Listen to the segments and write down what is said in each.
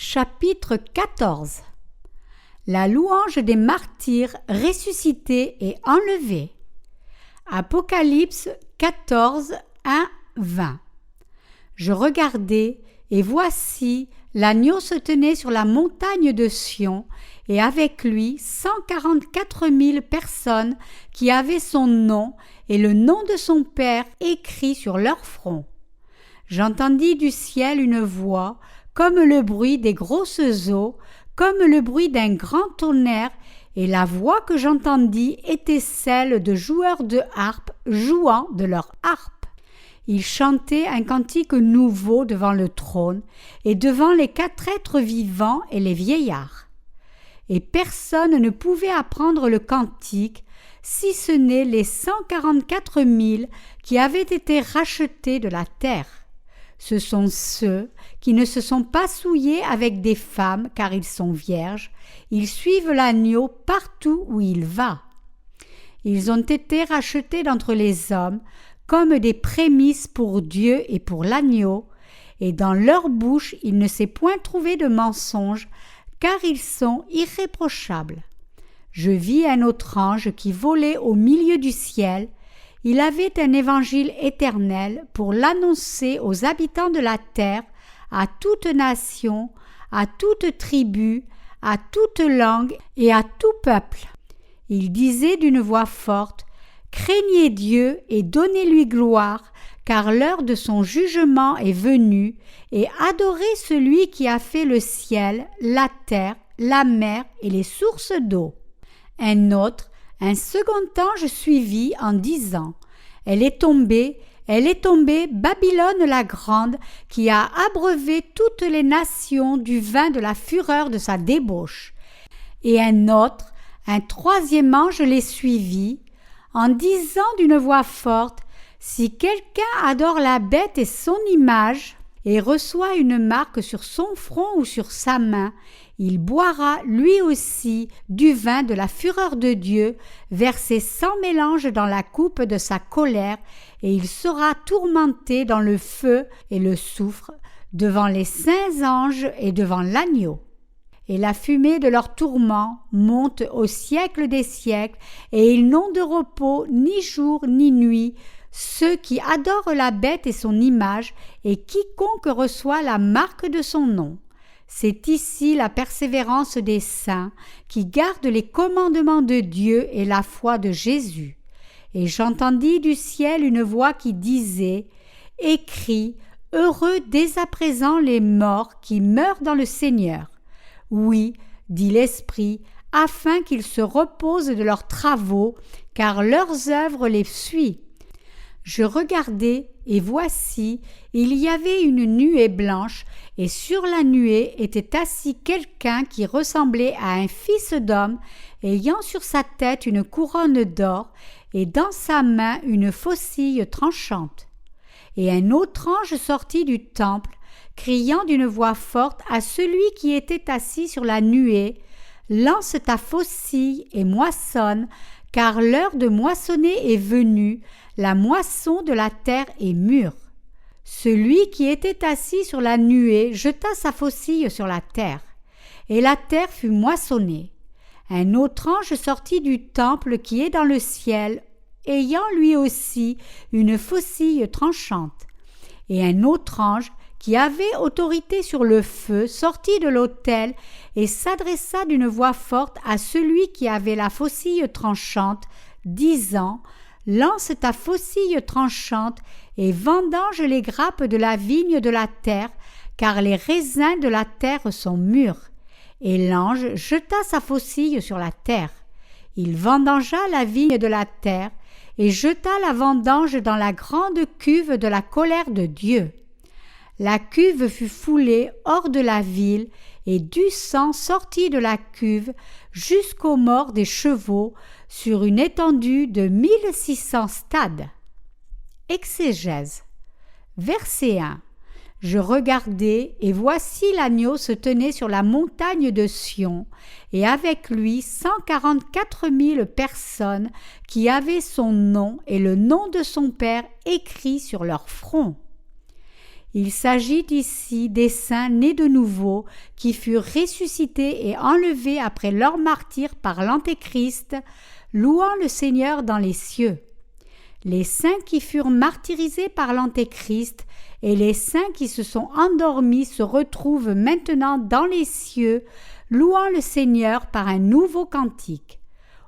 Chapitre 14. La louange des martyrs ressuscités et enlevés. Apocalypse 14, 1, 20. Je regardai, et voici, l'agneau se tenait sur la montagne de Sion, et avec lui 144 000 personnes qui avaient son nom et le nom de son Père écrit sur leur front. J'entendis du ciel une voix, comme le bruit des grosses eaux, comme le bruit d'un grand tonnerre, et la voix que j'entendis était celle de joueurs de harpe jouant de leur harpe. Ils chantaient un cantique nouveau devant le trône et devant les 4 êtres vivants et les vieillards. Et personne ne pouvait apprendre le cantique, si ce n'est les 144 000 qui avaient été rachetés de la terre. Ce sont ceux qui ne se sont pas souillés avec des femmes car ils sont vierges, ils suivent l'agneau partout où il va. Ils ont été rachetés d'entre les hommes comme des prémices pour Dieu et pour l'agneau, et dans leur bouche il ne s'est point trouvé de mensonge, car ils sont irréprochables. Je vis un autre ange qui volait au milieu du ciel. Il avait un évangile éternel pour l'annoncer aux habitants de la terre, à toute nation, à toute tribu, à toute langue et à tout peuple. Il disait d'une voix forte: « Craignez Dieu et donnez-lui gloire, car l'heure de son jugement est venue, et adorez celui qui a fait le ciel, la terre, la mer et les sources d'eau. » Un second ange suivit en disant: « Elle est tombée, Babylone la grande, qui a abreuvé toutes les nations du vin de la fureur de sa débauche. » Et un troisième ange les suivit, en disant d'une voix forte: « Si quelqu'un adore la bête et son image, et reçoit une marque sur son front ou sur sa main, il boira lui aussi du vin de la fureur de Dieu, versé sans mélange dans la coupe de sa colère, et il sera tourmenté dans le feu et le soufre, devant les saints anges et devant l'agneau. Et la fumée de leur tourment monte au siècle des siècles, et ils n'ont de repos ni jour ni nuit, ceux qui adorent la bête et son image, et quiconque reçoit la marque de son nom. C'est ici la persévérance des saints, qui gardent les commandements de Dieu et la foi de Jésus. Et j'entendis du ciel une voix qui disait: « Écris, heureux dès à présent les morts qui meurent dans le Seigneur. » Oui, dit l'Esprit, afin qu'ils se reposent de leurs travaux, car leurs œuvres les suivent. Je regardai, et voici, il y avait une nuée blanche, et sur la nuée était assis quelqu'un qui ressemblait à un fils d'homme, ayant sur sa tête une couronne d'or, et dans sa main une faucille tranchante. Et un autre ange sortit du temple, criant d'une voix forte à celui qui était assis sur la nuée: « Lance ta faucille et moissonne, car l'heure de moissonner est venue, la moisson de la terre est mûre. » Celui qui était assis sur la nuée jeta sa faucille sur la terre, et la terre fut moissonnée. Un autre ange sortit du temple qui est dans le ciel, ayant lui aussi une faucille tranchante. Et un autre ange, qui avait autorité sur le feu, sortit de l'autel et s'adressa d'une voix forte à celui qui avait la faucille tranchante, disant: « Lance ta faucille tranchante et vendange les grappes de la vigne de la terre, car les raisins de la terre sont mûrs. » Et l'ange jeta sa faucille sur la terre. Il vendangea la vigne de la terre et jeta la vendange dans la grande cuve de la colère de Dieu. La cuve fut foulée hors de la ville, et du sang sortit de la cuve jusqu'aux morts des chevaux, sur une étendue de 1600 stades. Exégèse. Verset 1. Je regardai, et voici l'agneau se tenait sur la montagne de Sion, et avec lui 144 000 personnes qui avaient son nom et le nom de son Père écrit sur leur front. Il s'agit ici des saints nés de nouveau qui furent ressuscités et enlevés après leur martyre par l'Antéchrist, louant le Seigneur dans les cieux. Les saints qui furent martyrisés par l'Antéchrist et les saints qui se sont endormis se retrouvent maintenant dans les cieux, louant le Seigneur par un nouveau cantique.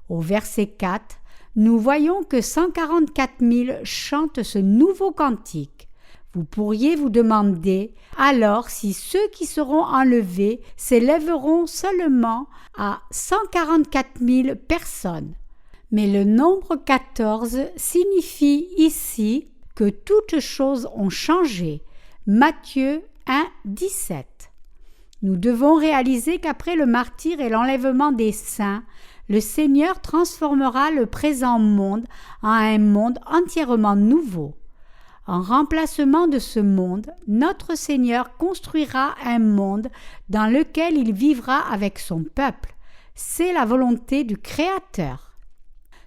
Au verset 4, nous voyons que 144 000 chantent ce nouveau cantique. Vous pourriez vous demander alors si ceux qui seront enlevés s'élèveront seulement à 144 000 personnes. Mais le nombre 14 signifie ici que toutes choses ont changé. Matthieu 1, 17. Nous devons réaliser qu'après le martyre et l'enlèvement des saints, le Seigneur transformera le présent monde en un monde entièrement nouveau. En remplacement de ce monde, notre Seigneur construira un monde dans lequel il vivra avec son peuple. C'est la volonté du Créateur.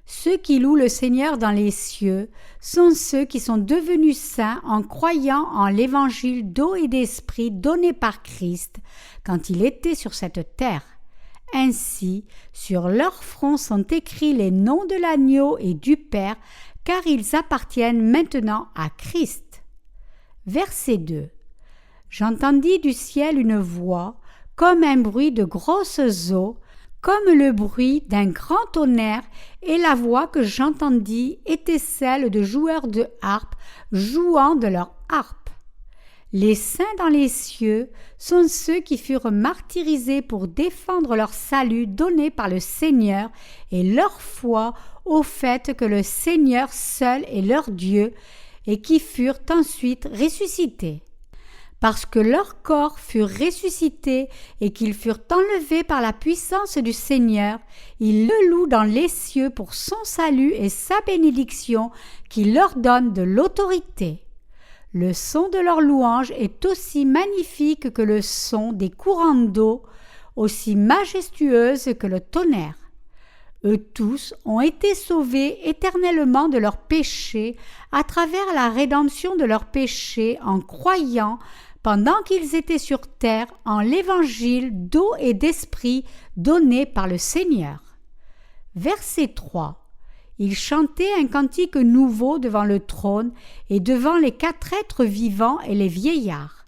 Ceux qui louent le Seigneur dans les cieux sont ceux qui sont devenus saints en croyant en l'évangile d'eau et d'esprit donné par Christ quand il était sur cette terre. Ainsi, sur leur front sont écrits les noms de l'agneau et du Père, car ils appartiennent maintenant à Christ. Verset 2. J'entendis du ciel une voix, comme un bruit de grosses eaux, comme le bruit d'un grand tonnerre, et la voix que j'entendis était celle de joueurs de harpe jouant de leur harpe. Les saints dans les cieux sont ceux qui furent martyrisés pour défendre leur salut donné par le Seigneur et leur foi au fait que le Seigneur seul est leur Dieu et qui furent ensuite ressuscités. Parce que leurs corps furent ressuscités et qu'ils furent enlevés par la puissance du Seigneur, ils le louent dans les cieux pour son salut et sa bénédiction qui leur donne de l'autorité. Le son de leur louange est aussi magnifique que le son des courants d'eau, aussi majestueuse que le tonnerre. Eux tous ont été sauvés éternellement de leurs péchés à travers la rédemption de leurs péchés en croyant, pendant qu'ils étaient sur terre, en l'évangile d'eau et d'esprit donné par le Seigneur. Verset 3. Ils chantaient un cantique nouveau devant le trône et devant les 4 êtres vivants et les vieillards.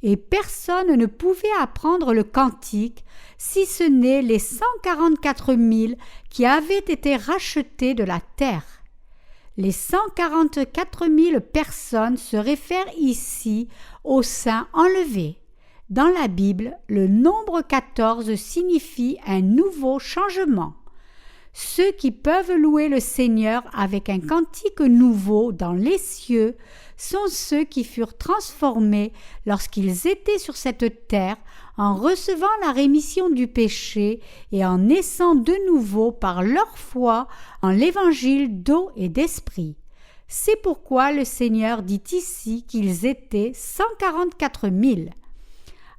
Et personne ne pouvait apprendre le cantique, si ce n'est les 144 000 qui avaient été rachetés de la terre. Les 144 000 personnes se réfèrent ici aux saints enlevés. Dans la Bible, le nombre 14 signifie un nouveau changement. Ceux qui peuvent louer le Seigneur avec un cantique nouveau dans les cieux sont ceux qui furent transformés lorsqu'ils étaient sur cette terre en recevant la rémission du péché et en naissant de nouveau par leur foi en l'évangile d'eau et d'esprit. C'est pourquoi le Seigneur dit ici qu'ils étaient 144 000.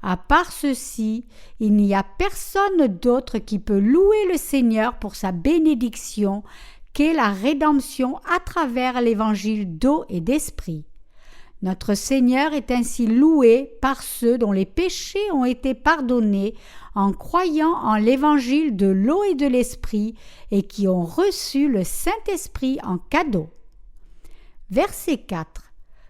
À part ceci, il n'y a personne d'autre qui peut louer le Seigneur pour sa bénédiction qu'est la rédemption à travers l'évangile d'eau et d'esprit. Notre Seigneur est ainsi loué par ceux dont les péchés ont été pardonnés en croyant en l'évangile de l'eau et de l'esprit et qui ont reçu le Saint-Esprit en cadeau. Verset 4.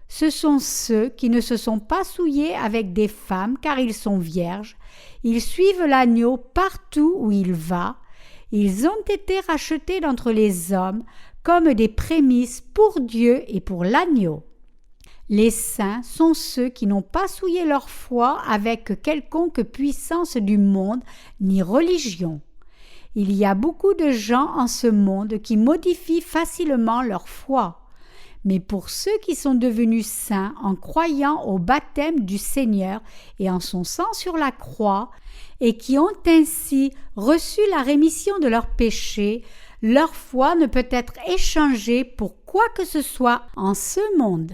Ce sont ceux qui ne se sont pas souillés avec des femmes car ils sont vierges. Ils suivent l'agneau partout où il va. Ils ont été rachetés d'entre les hommes comme des prémices pour Dieu et pour l'agneau. Les saints sont ceux qui n'ont pas souillé leur foi avec quelconque puissance du monde ni religion. Il y a beaucoup de gens en ce monde qui modifient facilement leur foi. Mais pour ceux qui sont devenus saints en croyant au baptême du Seigneur et en son sang sur la croix, et qui ont ainsi reçu la rémission de leurs péchés, leur foi ne peut être échangée pour quoi que ce soit en ce monde.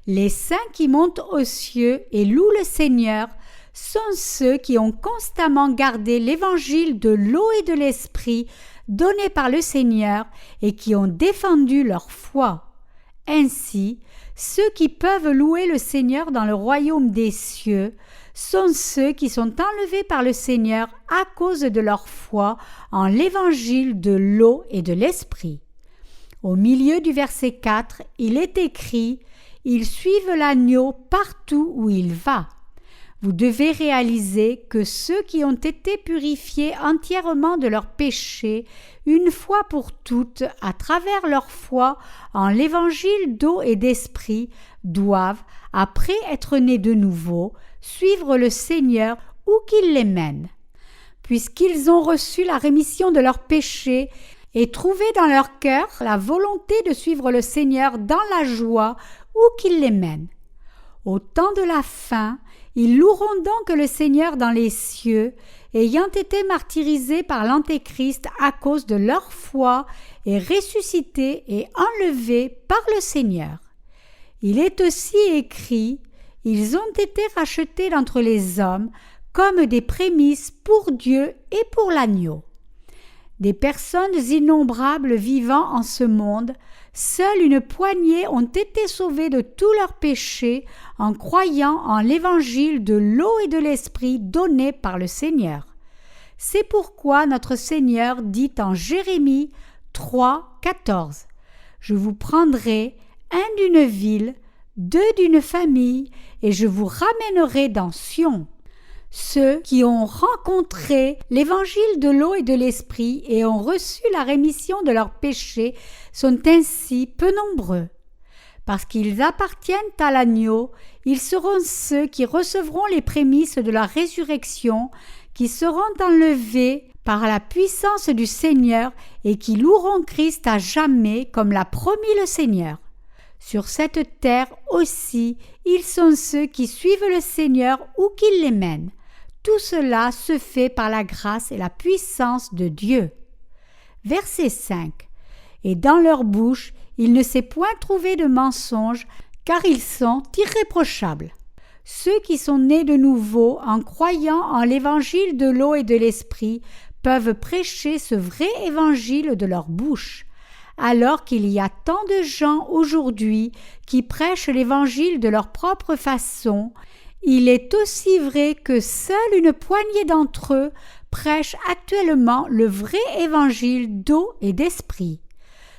Les saints qui montent aux cieux et louent le Seigneur sont ceux qui ont constamment gardé l'évangile de l'eau et de l'esprit donné par le Seigneur et qui ont défendu leur foi. Ainsi, Ceux qui peuvent louer le Seigneur dans le royaume des cieux sont ceux qui sont enlevés par le Seigneur à cause de leur foi en l'évangile de l'eau et de l'esprit. Au milieu du verset 4, il est écrit « Ils suivent l'agneau partout où il va ». Vous devez réaliser que ceux qui ont été purifiés entièrement de leurs péchés, une fois pour toutes, à travers leur foi en l'évangile d'eau et d'esprit, doivent, après être nés de nouveau, suivre le Seigneur où qu'il les mène. Puisqu'ils ont reçu la rémission de leurs péchés et trouvé dans leur cœur la volonté de suivre le Seigneur dans la joie où qu'il les mène. Au temps de la fin, ils loueront donc le Seigneur dans les cieux, ayant été martyrisés par l'Antéchrist à cause de leur foi et ressuscités et enlevés par le Seigneur. Il est aussi écrit « Ils ont été rachetés d'entre les hommes comme des prémices pour Dieu et pour l'agneau ». Des personnes innombrables vivant en ce monde, seule une poignée ont été sauvées de tous leurs péchés en croyant en l'évangile de l'eau et de l'esprit donné par le Seigneur. C'est pourquoi notre Seigneur dit en Jérémie 3, 14 « Je vous prendrai un d'une ville, deux d'une famille, et je vous ramènerai dans Sion. » Ceux qui ont rencontré l'évangile de l'eau et de l'esprit et ont reçu la rémission de leurs péchés sont ainsi peu nombreux. Parce qu'ils appartiennent à l'agneau, ils seront ceux qui recevront les prémices de la résurrection, qui seront enlevés par la puissance du Seigneur et qui loueront Christ à jamais comme l'a promis le Seigneur. Sur cette terre aussi, ils sont ceux qui suivent le Seigneur où qu'il les mène. Tout cela se fait par la grâce et la puissance de Dieu. Verset 5. Et dans leur bouche, il ne s'est point trouvé de mensonge, car ils sont irréprochables. Ceux qui sont nés de nouveau en croyant en l'évangile de l'eau et de l'esprit peuvent prêcher ce vrai évangile de leur bouche. Alors qu'il y a tant de gens aujourd'hui qui prêchent l'évangile de leur propre façon, il est aussi vrai que seule une poignée d'entre eux prêchent actuellement le vrai évangile d'eau et d'esprit.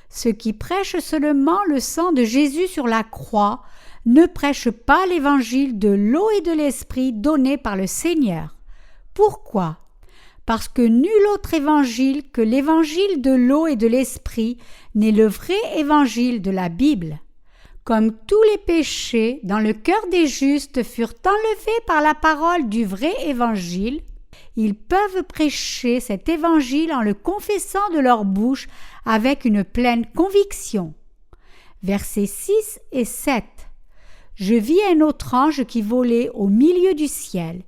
Ceux qui prêchent seulement le sang de Jésus sur la croix ne prêchent pas l'évangile de l'eau et de l'esprit donné par le Seigneur. Pourquoi ? Parce que nul autre évangile que l'évangile de l'eau et de l'esprit n'est le vrai évangile de la Bible. Comme tous les péchés dans le cœur des justes furent enlevés par la parole du vrai évangile, ils peuvent prêcher cet évangile en le confessant de leur bouche avec une pleine conviction. Versets 6 et 7. Je vis un autre ange qui volait au milieu du ciel.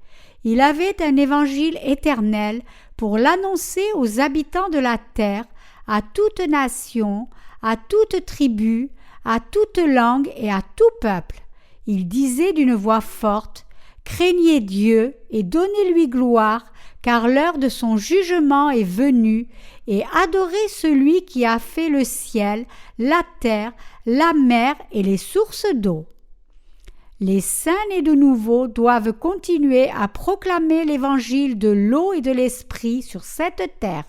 Il avait un évangile éternel pour l'annoncer aux habitants de la terre, à toute nation, à toute tribu, à toute langue et à tout peuple. Il disait d'une voix forte « Craignez Dieu et donnez-lui gloire, car l'heure de son jugement est venue, et adorez celui qui a fait le ciel, la terre, la mer et les sources d'eau. » Les saints nés de nouveau doivent continuer à proclamer l'évangile de l'eau et de l'esprit sur cette terre.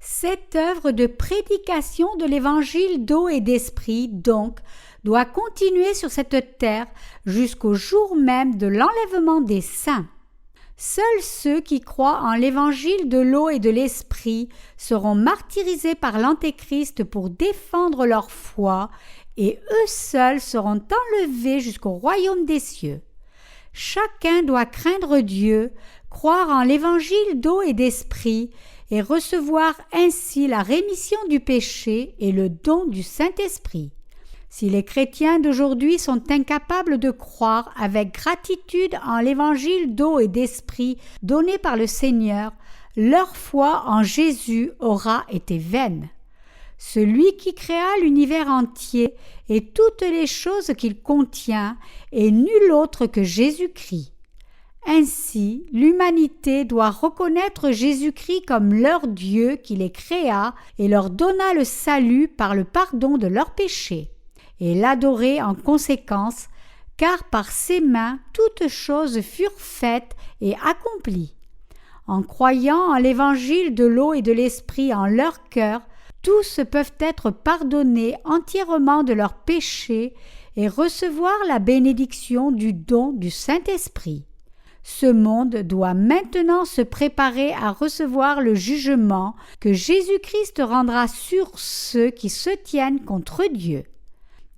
Cette œuvre de prédication de l'évangile d'eau et d'esprit, donc, doit continuer sur cette terre jusqu'au jour même de l'enlèvement des saints. Seuls ceux qui croient en l'évangile de l'eau et de l'esprit seront martyrisés par l'Antéchrist pour défendre leur foi, et eux seuls seront enlevés jusqu'au royaume des cieux. Chacun doit craindre Dieu, croire en l'évangile d'eau et d'esprit, et recevoir ainsi la rémission du péché et le don du Saint-Esprit. Si les chrétiens d'aujourd'hui sont incapables de croire avec gratitude en l'évangile d'eau et d'esprit donné par le Seigneur, leur foi en Jésus aura été vaine. Celui qui créa l'univers entier et toutes les choses qu'il contient est nul autre que Jésus-Christ. Ainsi, l'humanité doit reconnaître Jésus-Christ comme leur Dieu qui les créa et leur donna le salut par le pardon de leurs péchés. et l'adorer en conséquence, car par ses mains toutes choses furent faites et accomplies. En croyant en l'évangile de l'eau et de l'esprit en leur cœur, tous peuvent être pardonnés entièrement de leurs péchés et recevoir la bénédiction du don du Saint-Esprit. Ce monde doit maintenant se préparer à recevoir le jugement que Jésus-Christ rendra sur ceux qui se tiennent contre Dieu.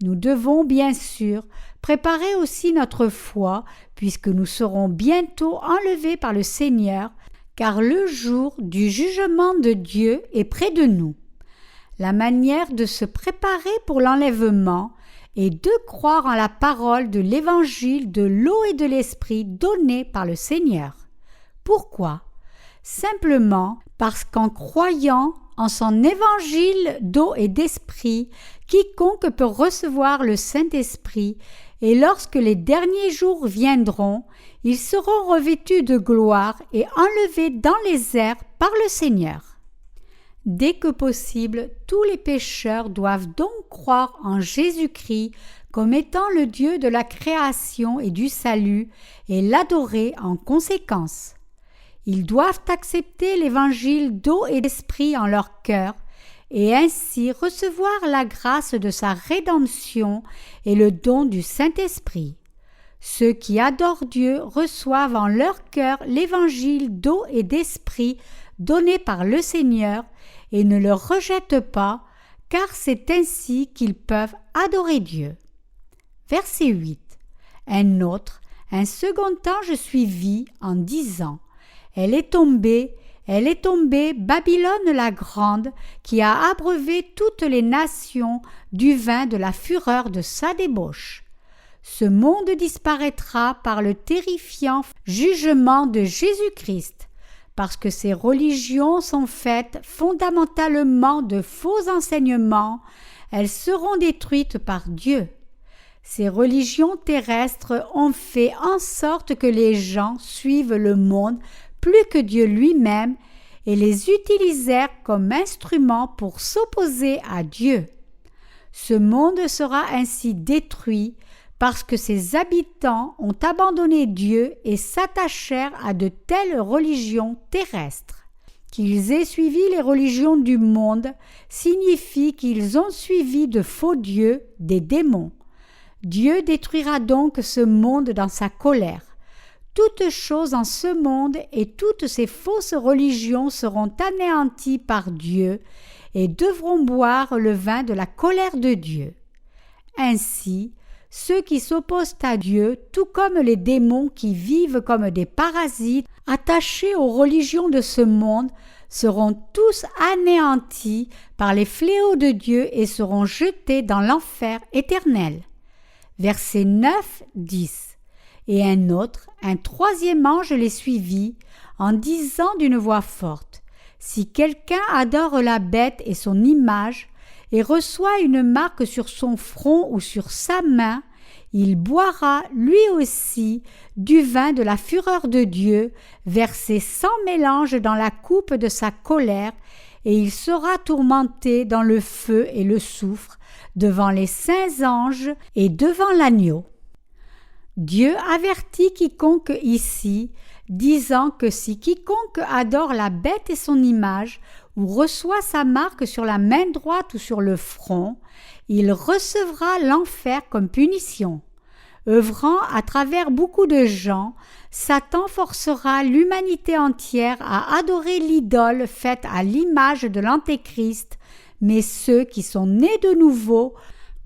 Nous devons bien sûr préparer aussi notre foi, puisque nous serons bientôt enlevés par le Seigneur, car le jour du jugement de Dieu est près de nous. La manière de se préparer pour l'enlèvement est de croire en la parole de l'évangile de l'eau et de l'esprit donnée par le Seigneur. Pourquoi? Simplement parce qu'en croyant en son évangile d'eau et d'esprit, quiconque peut recevoir le Saint-Esprit, et lorsque les derniers jours viendront, ils seront revêtus de gloire et enlevés dans les airs par le Seigneur. Dès que possible, tous les pécheurs doivent donc croire en Jésus-Christ comme étant le Dieu de la création et du salut et l'adorer en conséquence. Ils doivent accepter l'évangile d'eau et d'esprit en leur cœur et ainsi recevoir la grâce de sa rédemption et le don du Saint-Esprit. Ceux qui adorent Dieu reçoivent en leur cœur l'évangile d'eau et d'esprit donné par le Seigneur et ne le rejettent pas, car c'est ainsi qu'ils peuvent adorer Dieu. Verset 8. Un second ange suivit en disant: Elle est tombée, Babylone la grande, qui a abreuvé toutes les nations du vin de la fureur de sa débauche. Ce monde disparaîtra par le terrifiant jugement de Jésus-Christ, parce que ces religions sont faites fondamentalement de faux enseignements, elles seront détruites par Dieu. Ces religions terrestres ont fait en sorte que les gens suivent le monde plus que Dieu lui-même et les utilisèrent comme instruments pour s'opposer à Dieu. Ce monde sera ainsi détruit parce que ses habitants ont abandonné Dieu et s'attachèrent à de telles religions terrestres. Qu'ils aient suivi les religions du monde signifie qu'ils ont suivi de faux dieux, des démons. Dieu détruira donc ce monde dans sa colère. Toutes choses en ce monde et toutes ces fausses religions seront anéanties par Dieu et devront boire le vin de la colère de Dieu. Ainsi, ceux qui s'opposent à Dieu, tout comme les démons qui vivent comme des parasites attachés aux religions de ce monde, seront tous anéantis par les fléaux de Dieu et seront jetés dans l'enfer éternel. Versets 9, 10. Et un troisième ange les suivit, en disant d'une voix forte: Si quelqu'un adore la bête et son image, et reçoit une marque sur son front ou sur sa main, il boira lui aussi du vin de la fureur de Dieu, versé sans mélange dans la coupe de sa colère, et il sera tourmenté dans le feu et le soufre, devant les saints anges et devant l'agneau. Dieu avertit quiconque ici, disant que si quiconque adore la bête et son image, ou reçoit sa marque sur la main droite ou sur le front, il recevra l'enfer comme punition. Œuvrant à travers beaucoup de gens, Satan forcera l'humanité entière à adorer l'idole faite à l'image de l'Antéchrist, mais ceux qui sont nés de nouveau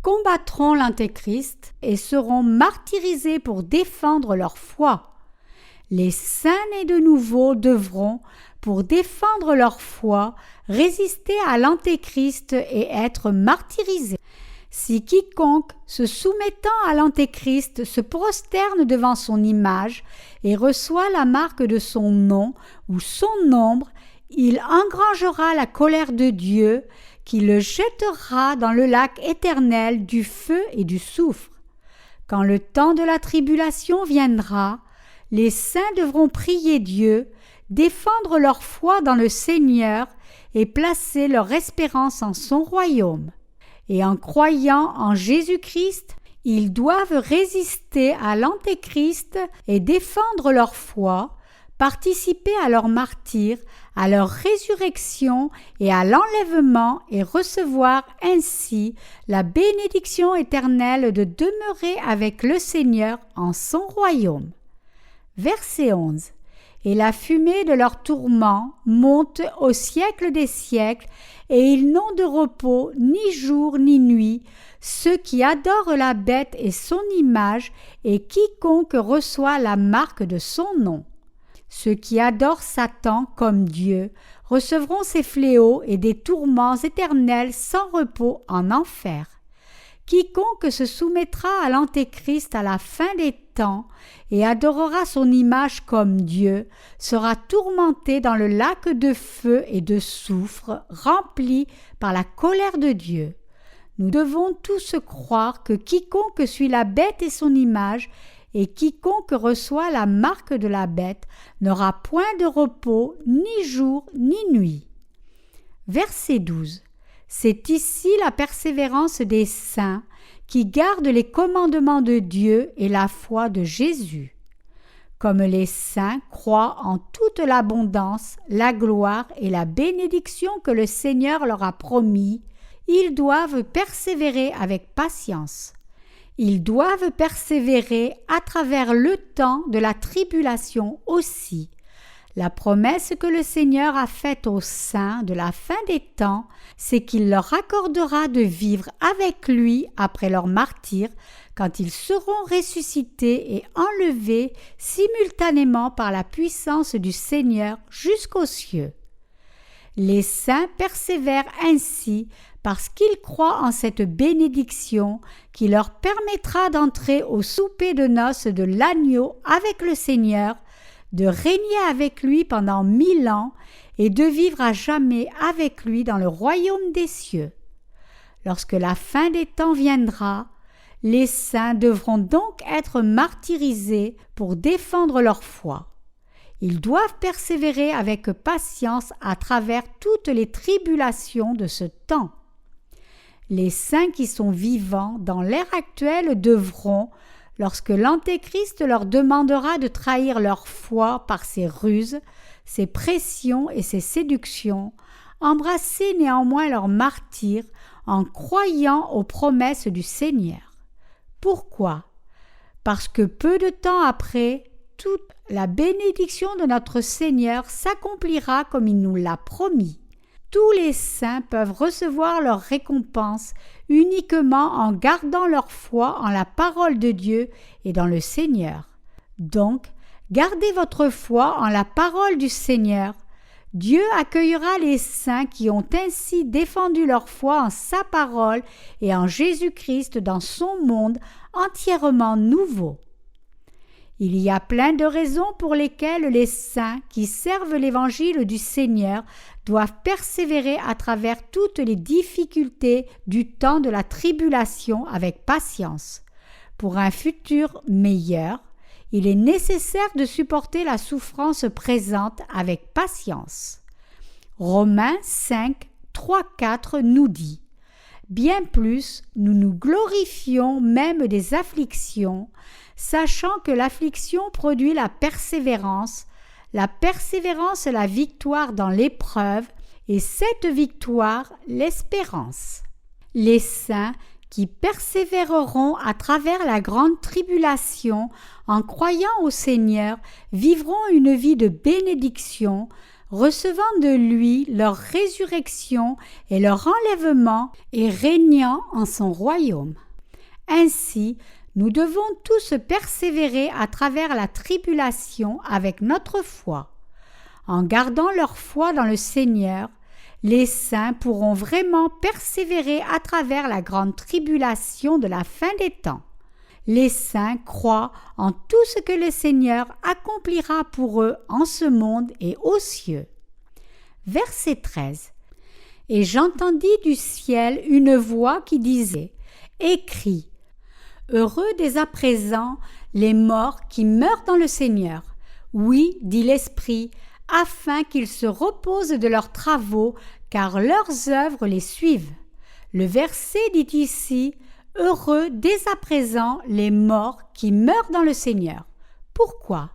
combattront l'Antéchrist et seront martyrisés pour défendre leur foi. Les saints nés de nouveau devront, pour défendre leur foi, résister à l'Antéchrist et être martyrisés. Si quiconque, se soumettant à l'Antéchrist, se prosterne devant son image et reçoit la marque de son nom ou son nombre, il engrangera la colère de Dieu, qui le jettera dans le lac éternel du feu et du soufre. Quand le temps de la tribulation viendra, les saints devront prier Dieu, défendre leur foi dans le Seigneur et placer leur espérance en son royaume. et en croyant en Jésus-Christ, ils doivent résister à l'Antéchrist et défendre leur foi, participer à leur martyre, à leur résurrection et à l'enlèvement et recevoir ainsi la bénédiction éternelle de demeurer avec le Seigneur en son royaume. Verset 11. Et la fumée de leurs tourments monte au siècle des siècles, et ils n'ont de repos ni jour ni nuit, ceux qui adorent la bête et son image, et quiconque reçoit la marque de son nom. Ceux qui adorent Satan comme Dieu recevront ses fléaux et des tourments éternels sans repos en enfer. Quiconque se soumettra à l'Antéchrist à la fin des temps et adorera son image comme Dieu sera tourmenté dans le lac de feu et de soufre rempli par la colère de Dieu. Nous devons tous croire que quiconque suit la bête et son image et quiconque reçoit la marque de la bête n'aura point de repos, ni jour, ni nuit. Verset 12. C'est ici la persévérance des saints qui gardent les commandements de Dieu et la foi de Jésus. Comme les saints croient en toute l'abondance, la gloire et la bénédiction que le Seigneur leur a promis, ils doivent persévérer avec patience. Ils doivent persévérer à travers le temps de la tribulation aussi. La promesse que le Seigneur a faite aux saints de la fin des temps, c'est qu'il leur accordera de vivre avec lui après leur martyre, quand ils seront ressuscités et enlevés simultanément par la puissance du Seigneur jusqu'aux cieux. Les saints persévèrent ainsi parce qu'ils croient en cette bénédiction qui leur permettra d'entrer au souper de noces de l'agneau avec le Seigneur, de régner avec lui pendant 1000 ans et de vivre à jamais avec lui dans le royaume des cieux. Lorsque la fin des temps viendra, les saints devront donc être martyrisés pour défendre leur foi. Ils doivent persévérer avec patience à travers toutes les tribulations de ce temps. Les saints qui sont vivants dans l'ère actuelle devront, lorsque l'Antéchrist leur demandera de trahir leur foi par ses ruses, ses pressions et ses séductions, embrasser néanmoins leur martyre en croyant aux promesses du Seigneur. Pourquoi ? Parce que peu de temps après, toute la bénédiction de notre Seigneur s'accomplira comme il nous l'a promis. Tous les saints peuvent recevoir leur récompense uniquement en gardant leur foi en la parole de Dieu et dans le Seigneur. Donc, gardez votre foi en la parole du Seigneur. Dieu accueillera les saints qui ont ainsi défendu leur foi en sa parole et en Jésus-Christ dans son monde entièrement nouveau. Il y a plein de raisons pour lesquelles les saints qui servent l'évangile du Seigneur doivent persévérer à travers toutes les difficultés du temps de la tribulation avec patience. Pour un futur meilleur, il est nécessaire de supporter la souffrance présente avec patience. Romains 5, 3-4 nous dit « Bien plus, nous nous glorifions même des afflictions, sachant que l'affliction produit la persévérance la victoire dans l'épreuve, et cette victoire l'espérance. » Les saints qui persévéreront à travers la grande tribulation en croyant au Seigneur vivront une vie de bénédiction, recevant de lui leur résurrection et leur enlèvement et régnant en son royaume. Ainsi, nous devons tous persévérer à travers la tribulation avec notre foi. En gardant leur foi dans le Seigneur, les saints pourront vraiment persévérer à travers la grande tribulation de la fin des temps. Les saints croient en tout ce que le Seigneur accomplira pour eux en ce monde et aux cieux. Verset 13. Et j'entendis du ciel une voix qui disait « Écris, heureux dès à présent les morts qui meurent dans le Seigneur. Oui, dit l'Esprit, afin qu'ils se reposent de leurs travaux, car leurs œuvres les suivent. Le verset dit ici « Heureux dès à présent les morts qui meurent dans le Seigneur ». Pourquoi ?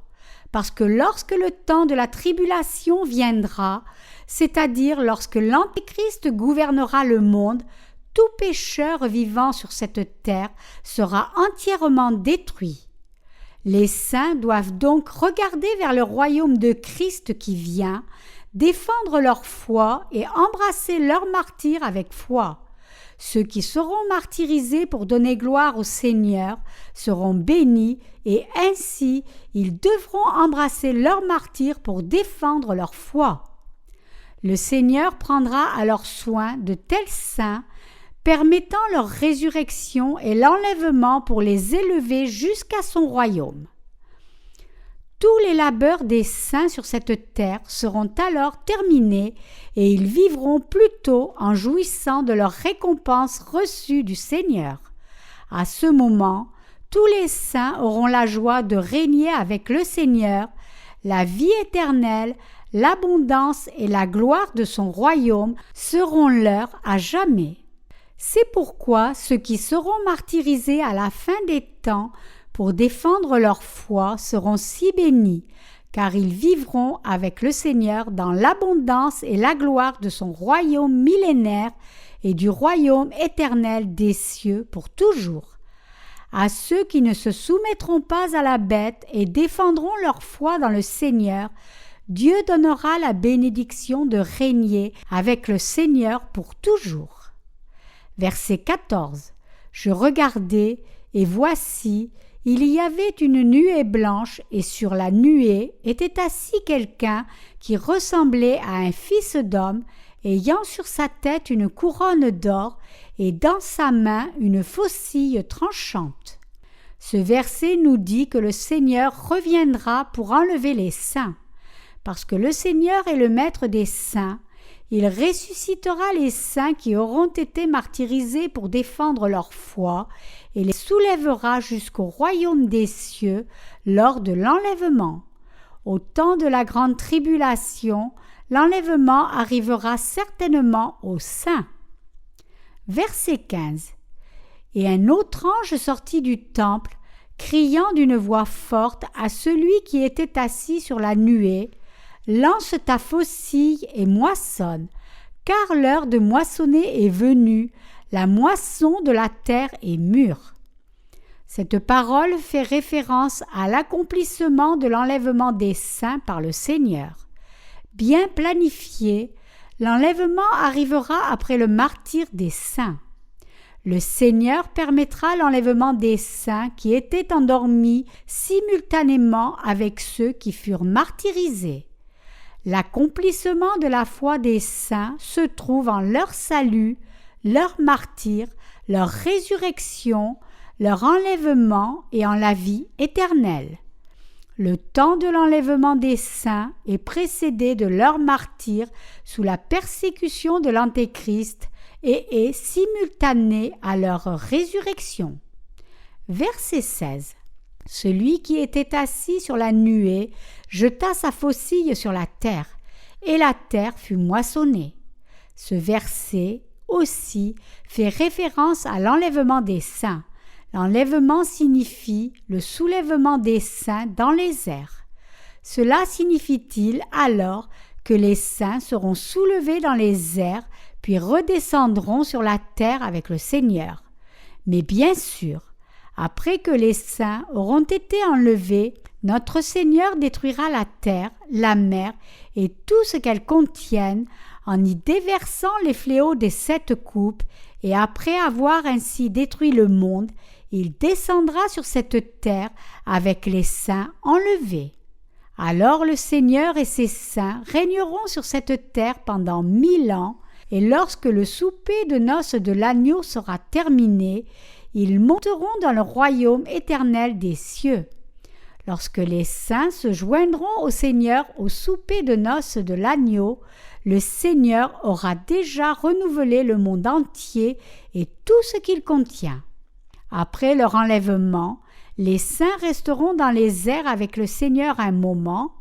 Parce que lorsque le temps de la tribulation viendra, c'est-à-dire lorsque l'Antéchrist gouvernera le monde, tout pécheur vivant sur cette terre sera entièrement détruit. Les saints doivent donc regarder vers le royaume de Christ qui vient, défendre leur foi et embrasser leur martyr avec foi. Ceux qui seront martyrisés pour donner gloire au Seigneur seront bénis et ainsi ils devront embrasser leur martyr pour défendre leur foi. Le Seigneur prendra alors soin de tels saints, permettant leur résurrection et l'enlèvement pour les élever jusqu'à son royaume. Tous les labeurs des saints sur cette terre seront alors terminés et ils vivront plutôt en jouissant de leur récompense reçue du Seigneur. À ce moment, tous les saints auront la joie de régner avec le Seigneur, la vie éternelle, l'abondance et la gloire de son royaume seront leurs à jamais. C'est pourquoi ceux qui seront martyrisés à la fin des temps pour défendre leur foi seront si bénis, car ils vivront avec le Seigneur dans l'abondance et la gloire de son royaume millénaire et du royaume éternel des cieux pour toujours. À ceux qui ne se soumettront pas à la bête et défendront leur foi dans le Seigneur, Dieu donnera la bénédiction de régner avec le Seigneur pour toujours. Verset 14. Je regardai, et voici, il y avait une nuée blanche, et sur la nuée était assis quelqu'un qui ressemblait à un fils d'homme, ayant sur sa tête une couronne d'or, et dans sa main une faucille tranchante. Ce verset nous dit que le Seigneur reviendra pour enlever les saints. Parce que le Seigneur est le maître des saints, il ressuscitera les saints qui auront été martyrisés pour défendre leur foi et les soulèvera jusqu'au royaume des cieux lors de l'enlèvement. Au temps de la grande tribulation, l'enlèvement arrivera certainement aux saints. Verset 15. Et un autre ange sortit du temple, criant d'une voix forte à celui qui était assis sur la nuée, « Lance ta faucille et moissonne, car l'heure de moissonner est venue, la moisson de la terre est mûre. » Cette parole fait référence à l'accomplissement de l'enlèvement des saints par le Seigneur. Bien planifié, l'enlèvement arrivera après le martyre des saints. Le Seigneur permettra l'enlèvement des saints qui étaient endormis simultanément avec ceux qui furent martyrisés. L'accomplissement de la foi des saints se trouve en leur salut, leur martyre, leur résurrection, leur enlèvement et en la vie éternelle. Le temps de l'enlèvement des saints est précédé de leur martyre sous la persécution de l'Antéchrist et est simultané à leur résurrection. Verset 16. Celui qui était assis sur la nuée jeta sa faucille sur la terre, et la terre fut moissonnée. Ce verset aussi fait référence à l'enlèvement des saints. L'enlèvement signifie le soulèvement des saints dans les airs. Cela signifie-t-il alors que les saints seront soulevés dans les airs puis redescendront sur la terre avec le Seigneur? Mais bien sûr, après que les saints auront été enlevés, notre Seigneur détruira la terre, la mer et tout ce qu'elles contiennent en y déversant les fléaux des 7 coupes, et après avoir ainsi détruit le monde, il descendra sur cette terre avec les saints enlevés. Alors le Seigneur et ses saints régneront sur cette terre pendant 1000 ans, et lorsque le souper de noces de l'agneau sera terminé, ils monteront dans le royaume éternel des cieux. Lorsque les saints se joindront au Seigneur au souper de noces de l'agneau, le Seigneur aura déjà renouvelé le monde entier et tout ce qu'il contient. Après leur enlèvement, les saints resteront dans les airs avec le Seigneur un moment,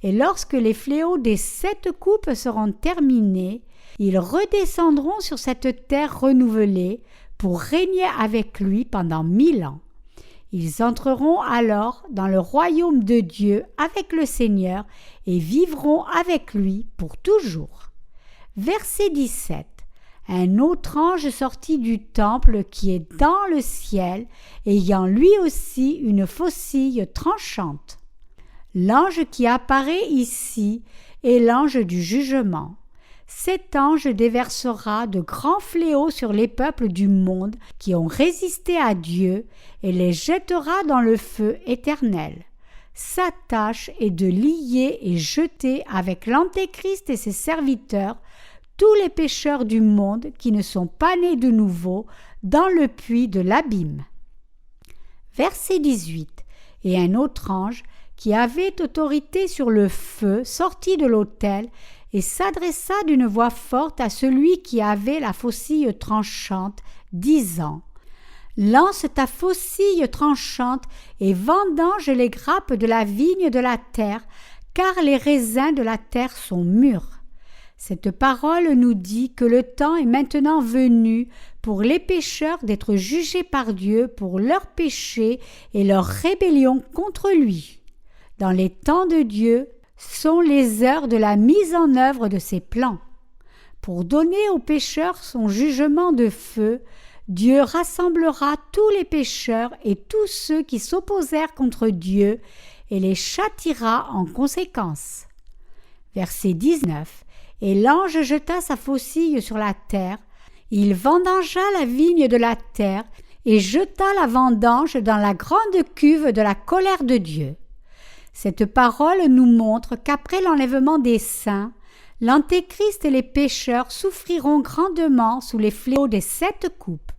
et lorsque les fléaux des 7 coupes seront terminés, ils redescendront sur cette terre renouvelée pour régner avec lui pendant 1000 ans. Ils entreront alors dans le royaume de Dieu avec le Seigneur et vivront avec lui pour toujours. Verset 17. Un autre ange sortit du temple qui est dans le ciel, ayant lui aussi une faucille tranchante. L'ange qui apparaît ici est l'ange du jugement. Cet ange déversera de grands fléaux sur les peuples du monde qui ont résisté à Dieu et les jettera dans le feu éternel. Sa tâche est de lier et jeter avec l'Antéchrist et ses serviteurs tous les pécheurs du monde qui ne sont pas nés de nouveau dans le puits de l'abîme. Verset 18. Et un autre ange qui avait autorité sur le feu sortit de l'autel et s'adressa d'une voix forte à celui qui avait la faucille tranchante, disant « Lance ta faucille tranchante et vendange les grappes de la vigne de la terre, car les raisins de la terre sont mûrs. » Cette parole nous dit que le temps est maintenant venu pour les pécheurs d'être jugés par Dieu pour leurs péchés et leur rébellion contre lui. Dans les temps de Dieu sont les heures de la mise en œuvre de ses plans. Pour donner aux pécheurs son jugement de feu, Dieu rassemblera tous les pécheurs et tous ceux qui s'opposèrent contre Dieu et les châtiera en conséquence. Verset 19. Et l'ange jeta sa faucille sur la terre, il vendangea la vigne de la terre et jeta la vendange dans la grande cuve de la colère de Dieu. Cette parole nous montre qu'après l'enlèvement des saints, l'Antéchrist et les pécheurs souffriront grandement sous les fléaux des 7 coupes.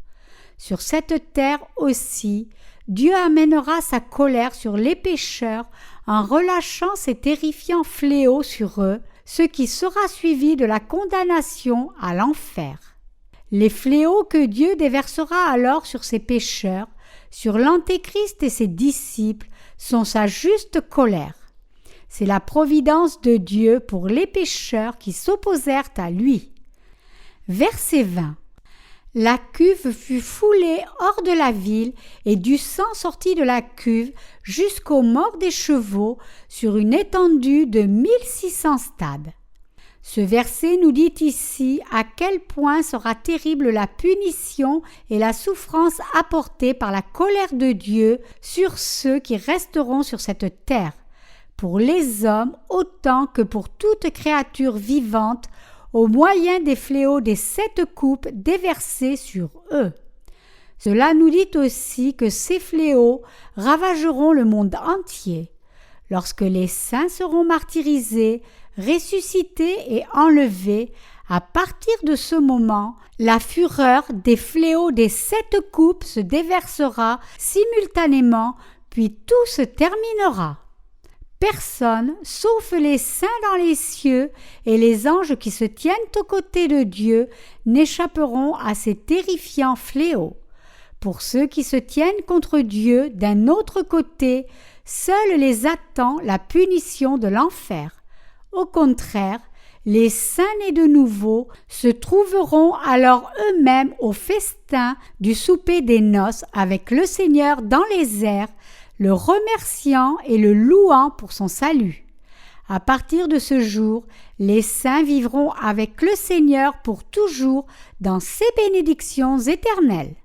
Sur cette terre aussi, Dieu amènera sa colère sur les pécheurs en relâchant ses terrifiants fléaux sur eux, ce qui sera suivi de la condamnation à l'enfer. Les fléaux que Dieu déversera alors sur ses pécheurs, sur l'Antéchrist et ses disciples, sont sa juste colère. C'est la providence de Dieu pour les pécheurs qui s'opposèrent à lui. Verset 20. La cuve fut foulée hors de la ville et du sang sortit de la cuve jusqu'aux morts des chevaux sur une étendue de 1600 stades. Ce verset nous dit ici à quel point sera terrible la punition et la souffrance apportée par la colère de Dieu sur ceux qui resteront sur cette terre, pour les hommes autant que pour toute créature vivante, au moyen des fléaux des 7 coupes déversées sur eux. Cela nous dit aussi que ces fléaux ravageront le monde entier. Lorsque les saints seront martyrisés, ressuscités et enlevés, à partir de ce moment, la fureur des fléaux des 7 coupes se déversera simultanément, puis tout se terminera. Personne, sauf les saints dans les cieux et les anges qui se tiennent aux côtés de Dieu, n'échapperont à ces terrifiants fléaux. Pour ceux qui se tiennent contre Dieu d'un autre côté, seul les attend la punition de l'enfer. Au contraire, les saints nés de nouveau se trouveront alors eux-mêmes au festin du souper des noces avec le Seigneur dans les airs, le remerciant et le louant pour son salut. À partir de ce jour, les saints vivront avec le Seigneur pour toujours dans ses bénédictions éternelles.